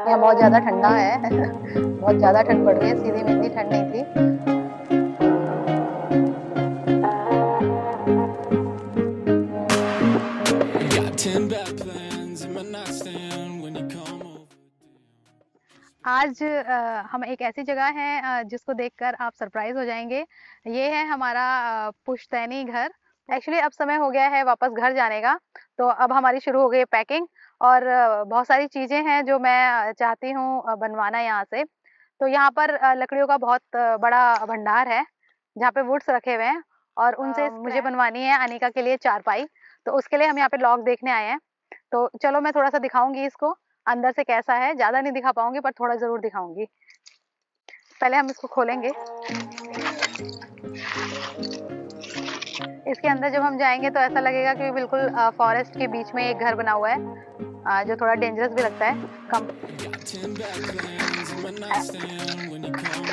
यहाँ बहुत ज़्यादा ठंडा है बहुत ज़्यादा ठंड पड़ रही है, सीधी में इतनी ठंड नहीं थी। आज हम एक ऐसी जगह है जिसको देखकर आप सरप्राइज हो जाएंगे। ये है हमारा पुश्तैनी घर। एक्चुअली अब समय हो गया है वापस घर जाने का, तो अब हमारी शुरू हो गई पैकिंग। और बहुत सारी चीज़ें हैं जो मैं चाहती हूँ बनवाना यहाँ से। तो यहाँ पर लकड़ियों का बहुत बड़ा भंडार है जहाँ पे वुड्स रखे हुए हैं, और उनसे मुझे बनवानी है अनिका के लिए चारपाई। तो उसके लिए हम यहाँ पे लॉक देखने आए हैं। तो चलो मैं थोड़ा सा दिखाऊंगी इसको अंदर से कैसा है। ज्यादा नहीं दिखा पाऊंगी पर थोड़ा जरूर दिखाऊंगी। पहले हम इसको खोलेंगे। इसके अंदर जब हम जाएंगे तो ऐसा लगेगा कि बिल्कुल फॉरेस्ट के बीच में एक घर बना हुआ है, जो थोड़ा डेंजरस भी लगता है। कम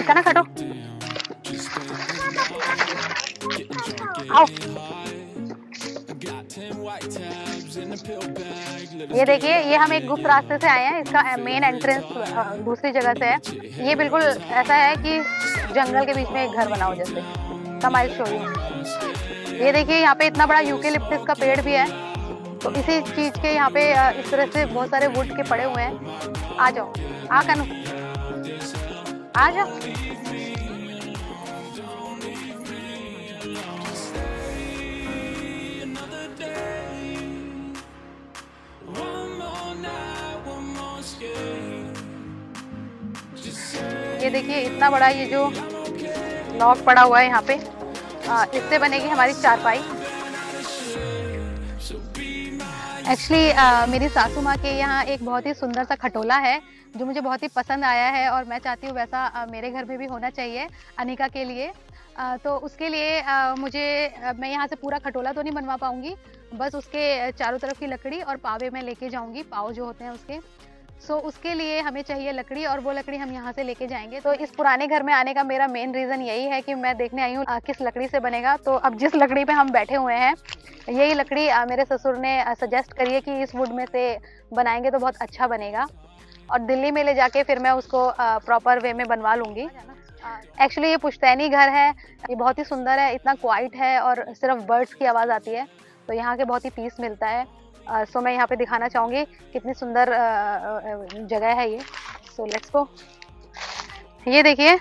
ना खटो आओ। ये देखिए, ये हम एक गुप्त रास्ते से आए हैं। इसका मेन एंट्रेंस दूसरी जगह से है। ये बिल्कुल ऐसा है कि जंगल के बीच में एक घर बना हो जैसे। कम आई शो यू। ये देखिए, यहाँ पे इतना बड़ा यूकेलिप्टस का पेड़ भी है। तो इसी चीज के यहाँ पे इस तरह से बहुत सारे वुड के पड़े हुए हैं। आ जाओ, आ कनु आ जाओ। ये देखिए, इतना बड़ा ये जो लॉक पड़ा हुआ है यहाँ पे, इससे बनेगी हमारी चारपाई। एक्चुअली मेरी सासू माँ के यहाँ एक बहुत ही सुंदर सा खटोला है जो मुझे बहुत ही पसंद आया है, और मैं चाहती हूँ वैसा मेरे घर में भी होना चाहिए अनिका के लिए। तो उसके लिए मैं यहाँ से पूरा खटोला तो नहीं बनवा पाऊंगी, बस उसके चारों तरफ की लकड़ी और पावे में लेके जाऊंगी, पाव जो होते हैं उसके। सो उसके लिए हमें चाहिए लकड़ी, और वो लकड़ी हम यहाँ से लेके जाएंगे। तो इस पुराने घर में आने का मेरा मेन रीज़न यही है कि मैं देखने आई हूँ किस लकड़ी से बनेगा। तो अब जिस लकड़ी पे हम बैठे हुए हैं, यही लकड़ी मेरे ससुर ने सजेस्ट करी है कि इस वुड में से बनाएंगे तो बहुत अच्छा बनेगा, और दिल्ली में ले जाके फिर मैं उसको प्रॉपर वे में बनवा लूँगी। एक्चुअली ये पुश्तैनी घर है, ये बहुत ही सुंदर है, इतना क्वाइट है और सिर्फ बर्ड्स की आवाज़ आती है, तो यहाँ के बहुत ही पीस मिलता है। सो मैं यहाँ पे दिखाना चाहूँगी कितनी सुंदर जगह है ये। So let's go. ये देखिए,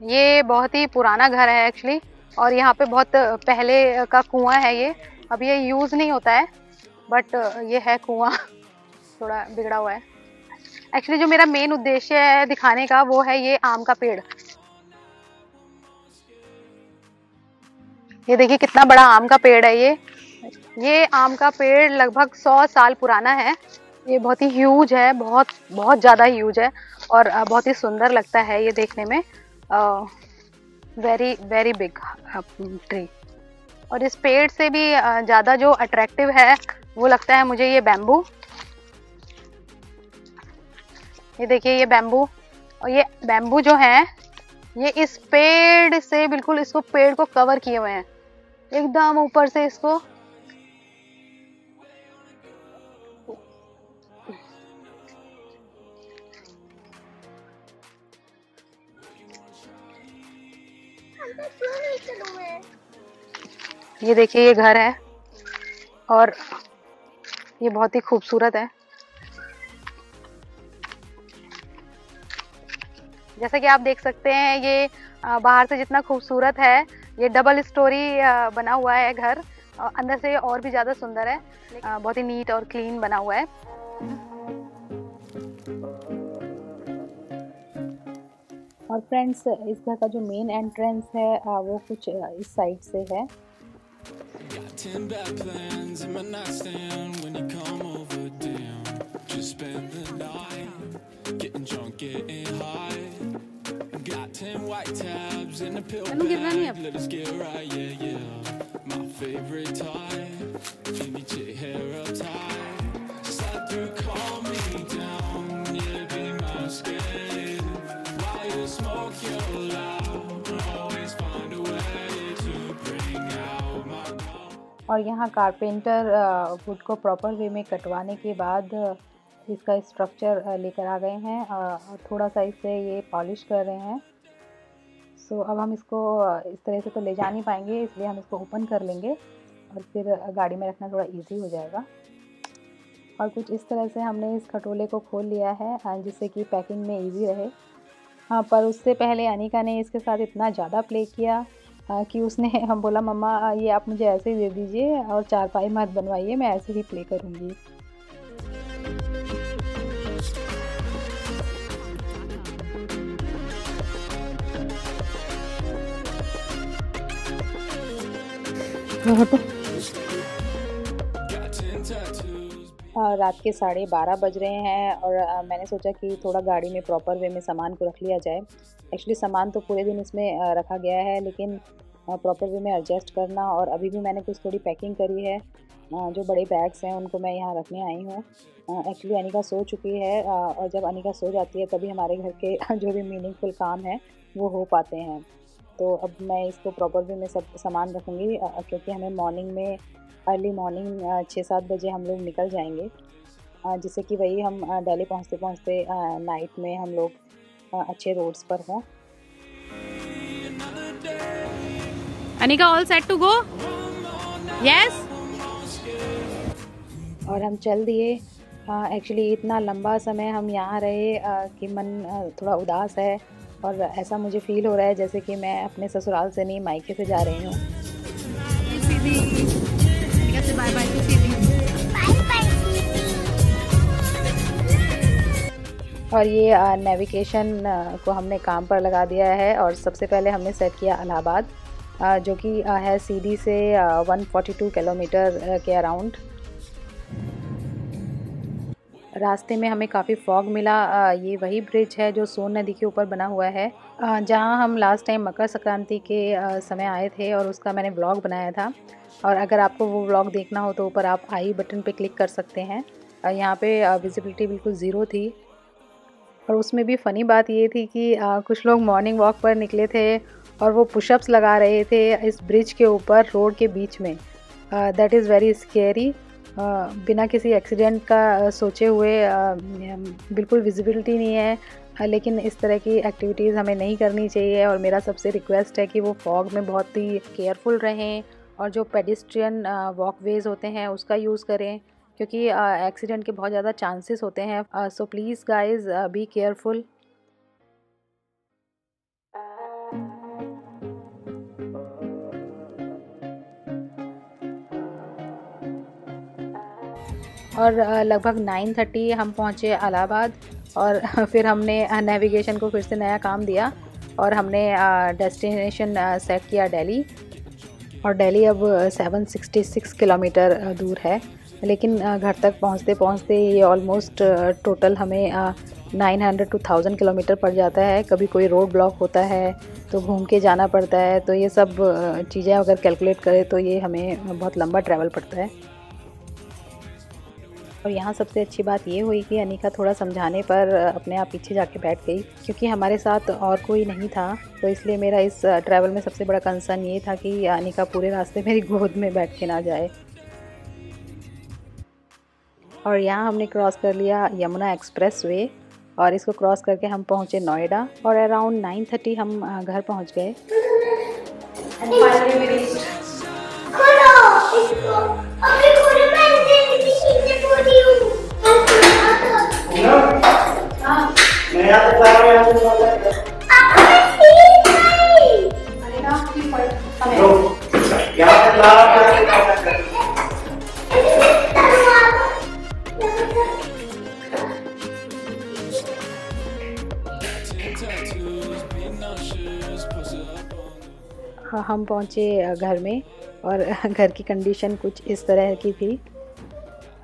ये बहुत ही पुराना घर है एक्चुअली, और यहाँ पे बहुत पहले का कुआं है ये। अब ये यूज़ नहीं होता है, बट ये है कुआं थोड़ा बिगड़ा हुआ है। एक्चुअली जो मेरा मेन उद्देश्य है दिखाने का, वो है ये आम का पेड़। ये देखिए कितना बड़ा आम का पेड़ है ये आम का पेड़ लगभग 100 साल पुराना है। ये बहुत ही ह्यूज है, बहुत बहुत ज़्यादा ह्यूज है, और बहुत ही सुंदर लगता है ये देखने में। Very very big tree. और इस पेड़ से भी ज़्यादा जो अट्रैक्टिव है वो लगता है मुझे ये बैम्बू। ये देखिए, ये बैम्बू, और ये बैम्बू जो है ये इस पेड़ से बिल्कुल इसको पेड़ को कवर किए हुए हैं एकदम ऊपर से इसको। ये देखिए, ये घर है और ये बहुत ही खूबसूरत है। जैसा कि आप देख सकते हैं, ये बाहर से जितना खूबसूरत है, ये डबल स्टोरी बना हुआ है घर, अंदर से और भी ज़्यादा सुंदर है। बहुत ही नीट और क्लीन बना हुआ है। और फ्रेंड्स, इस घर का जो मेन एंट्रेंस है वो कुछ इस साइड से है। गिरना नहीं अब। और यहाँ कारपेंटर वुड को प्रॉपर वे में कटवाने के बाद इसका स्ट्रक्चर लेकर आ गए हैं और थोड़ा सा इसे ये पॉलिश कर रहे हैं। सो अब हम इसको इस तरह से तो ले जा नहीं पाएंगे, इसलिए हम इसको ओपन कर लेंगे और फिर गाड़ी में रखना थोड़ा इजी हो जाएगा। और कुछ इस तरह से हमने इस खटोले को खोल लिया है जिससे कि पैकिंग में इजी रहे। हाँ, पर उससे पहले अनिका ने इसके साथ इतना ज़्यादा प्ले किया कि उसने हम बोला मम्मा ये आप मुझे ऐसे ही दे दीजिए और चारपाई मत बनवाइए, मैं ऐसे ही प्ले करूँगी। रात के 12:30 बज रहे हैं और मैंने सोचा कि थोड़ा गाड़ी में प्रॉपर वे में सामान को रख लिया जाए। एक्चुअली सामान तो पूरे दिन इसमें रखा गया है, लेकिन प्रॉपर वे में एडजस्ट करना, और अभी भी मैंने कुछ थोड़ी पैकिंग करी है। जो बड़े बैग्स हैं उनको मैं यहाँ रखने आई हूँ। एक्चुअली अनिका सो चुकी है और जब अनिका सो जाती है तभी हमारे घर के जो भी मीनिंगफुल काम हैं वो हो पाते हैं। तो अब मैं इसको प्रॉपर वे में सब सामान रखूँगी क्योंकि हमें मॉर्निंग में अर्ली मॉर्निंग 6-7 बजे हम लोग निकल जाएंगे, जिससे कि वही हम दिल्ली पहुँचते पहुँचते नाइट में हम लोग अच्छे रोड्स पर हों। Anika all set to go? Yes. और हम चल दिए। एक्चुअली इतना लंबा समय हम यहाँ रहे कि मन थोड़ा उदास है और ऐसा मुझे फील हो रहा है जैसे कि मैं अपने ससुराल से नहीं मायके से जा रही हूँ। बाय बाय टू सीधी। और ये नेविगेशन को हमने काम पर लगा दिया है और सबसे पहले हमने सेट किया इलाहाबाद, जो कि है सीधी से 142 किलोमीटर के अराउंड। रास्ते में हमें काफ़ी फॉग मिला। ये वही ब्रिज है जो सोन नदी के ऊपर बना हुआ है, जहाँ हम लास्ट टाइम मकर संक्रांति के समय आए थे और उसका मैंने व्लॉग बनाया था। और अगर आपको वो व्लॉग देखना हो तो ऊपर आप आई बटन पे क्लिक कर सकते हैं। यहाँ पे विजिबिलिटी बिल्कुल ज़ीरो थी। और उसमें भी फ़नी बात ये थी कि कुछ लोग मॉर्निंग वॉक पर निकले थे और वो पुशअप्स लगा रहे थे इस ब्रिज के ऊपर रोड के बीच में। That is very scary. बिना किसी एक्सीडेंट का सोचे हुए, बिल्कुल विजिबिलिटी नहीं है, लेकिन इस तरह की एक्टिविटीज़ हमें नहीं करनी चाहिए। और मेरा सबसे रिक्वेस्ट है कि वो फॉग में बहुत ही केयरफुल रहें और जो पेडिस्ट्रियन वॉकवेज़ होते हैं उसका यूज़ करें, क्योंकि एक्सीडेंट के बहुत ज़्यादा चांसेस होते हैं। So please guys be careful. और लगभग 9:30 हम पहुँचे इलाहाबाद और फिर हमने नेविगेशन को फिर से नया काम दिया और हमने डेस्टिनेशन सेट किया दिल्ली। और दिल्ली अब 766 किलोमीटर दूर है, लेकिन घर तक पहुँचते पहुँचते ये ऑलमोस्ट टोटल हमें 900 to 1000 किलोमीटर पड़ जाता है। कभी कोई रोड ब्लॉक होता है तो घूम के जाना पड़ता है, तो ये सब चीज़ें अगर कैलकुलेट करें तो ये हमें बहुत लंबा ट्रैवल पड़ता है। और यहाँ सबसे अच्छी बात ये हुई कि अनिका थोड़ा समझाने पर अपने आप पीछे जाके बैठ गई, क्योंकि हमारे साथ और कोई नहीं था। तो इसलिए मेरा इस ट्रैवल में सबसे बड़ा कंसर्न ये था कि अनिका पूरे रास्ते मेरी गोद में बैठ के ना जाए। और यहाँ हमने क्रॉस कर लिया यमुना एक्सप्रेस वे और इसको क्रॉस करके हम पहुँचे नोएडा और अराउंड 9:30 हम घर पहुँच गए। हम पहुँचे घर में और घर की कंडीशन कुछ इस तरह की थी।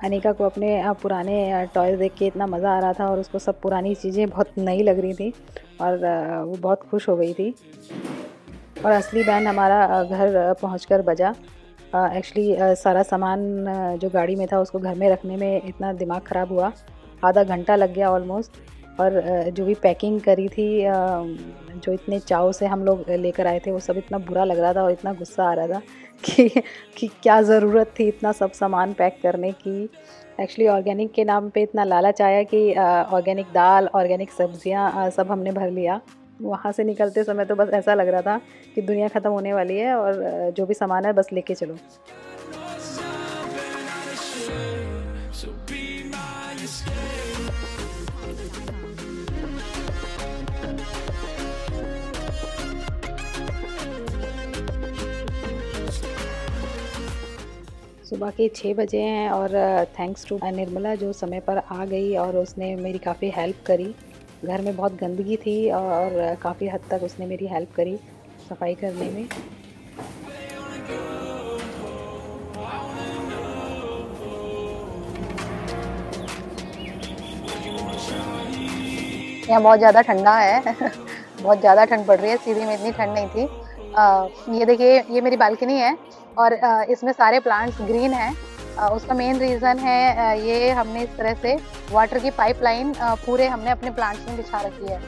अनिका को अपने पुराने टॉयज़ देख के इतना मज़ा आ रहा था और उसको सब पुरानी चीज़ें बहुत नई लग रही थी और वो बहुत खुश हो गई थी। और असली बैंड हमारा घर पहुंचकर बजा। एक्चुअली सारा सामान जो गाड़ी में था उसको घर में रखने में इतना दिमाग ख़राब हुआ, आधा घंटा लग गया ऑलमोस्ट। और जो भी पैकिंग करी थी, जो इतने चाव से हम लोग लेकर आए थे, वो सब इतना बुरा लग रहा था और इतना गुस्सा आ रहा था कि क्या ज़रूरत थी इतना सब सामान पैक करने की। एक्चुअली ऑर्गेनिक के नाम पे इतना लालच आया कि ऑर्गेनिक दाल, ऑर्गेनिक सब्जियां सब हमने भर लिया। वहाँ से निकलते समय तो बस ऐसा लग रहा था कि दुनिया ख़त्म होने वाली है और जो भी सामान है बस लेके चलो। सुबह के 6 बजे हैं और थैंक्स टू निर्मला जो समय पर आ गई और उसने मेरी काफ़ी हेल्प करी। घर में बहुत गंदगी थी और काफ़ी हद तक उसने मेरी हेल्प करी सफाई करने में। यहाँ बहुत ज़्यादा ठंडा है बहुत ज़्यादा ठंड पड़ रही है। सीधी में इतनी ठंड नहीं थी। ये देखिए, ये मेरी बालकनी है और इसमें सारे प्लांट्स ग्रीन हैं। उसका मेन रीज़न है ये हमने इस तरह से वाटर की पाइपलाइन पूरे हमने अपने प्लांट्स में बिछा रखी है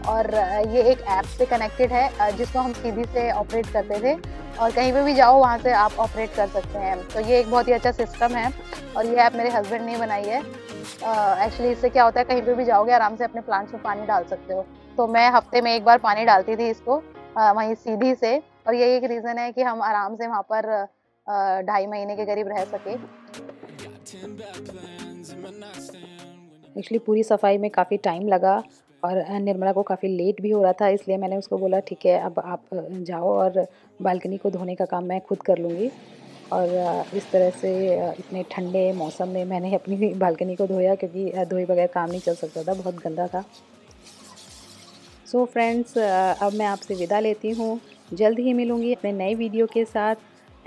और ये एक ऐप से कनेक्टेड है जिसको हम सीधी से ऑपरेट करते थे और कहीं पे भी जाओ वहाँ से आप ऑपरेट कर सकते हैं। तो ये एक बहुत ही अच्छा सिस्टम है और ये ऐप मेरे हस्बैंड ने बनाई है। एक्चुअली इससे क्या होता है, कहीं पे भी जाओगे आराम से अपने प्लांट्स में पानी डाल सकते हो। तो मैं हफ्ते में एक बार पानी डालती थी इसको वहीं सीधी से, और यही एक रीज़न है कि हम आराम से वहाँ पर 2.5 महीने के करीब रह सके। एक्चुअली पूरी सफाई में काफ़ी टाइम लगा और निर्मला को काफ़ी लेट भी हो रहा था, इसलिए मैंने उसको बोला ठीक है अब आप जाओ और बालकनी को धोने का काम मैं खुद कर लूँगी। और इस तरह से इतने ठंडे मौसम में मैंने अपनी बालकनी को धोया क्योंकि धोए बगैर काम नहीं चल सकता था, बहुत गंदा था। सो फ्रेंड्स, अब मैं आपसे विदा लेती हूँ। जल्द ही मिलूँगी अपने नए वीडियो के साथ।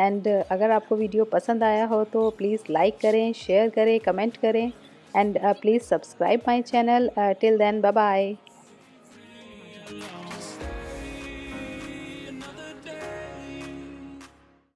एंड अगर आपको वीडियो पसंद आया हो तो प्लीज़ लाइक करें, शेयर करें, कमेंट करें and please subscribe my channel. Till then, bye bye.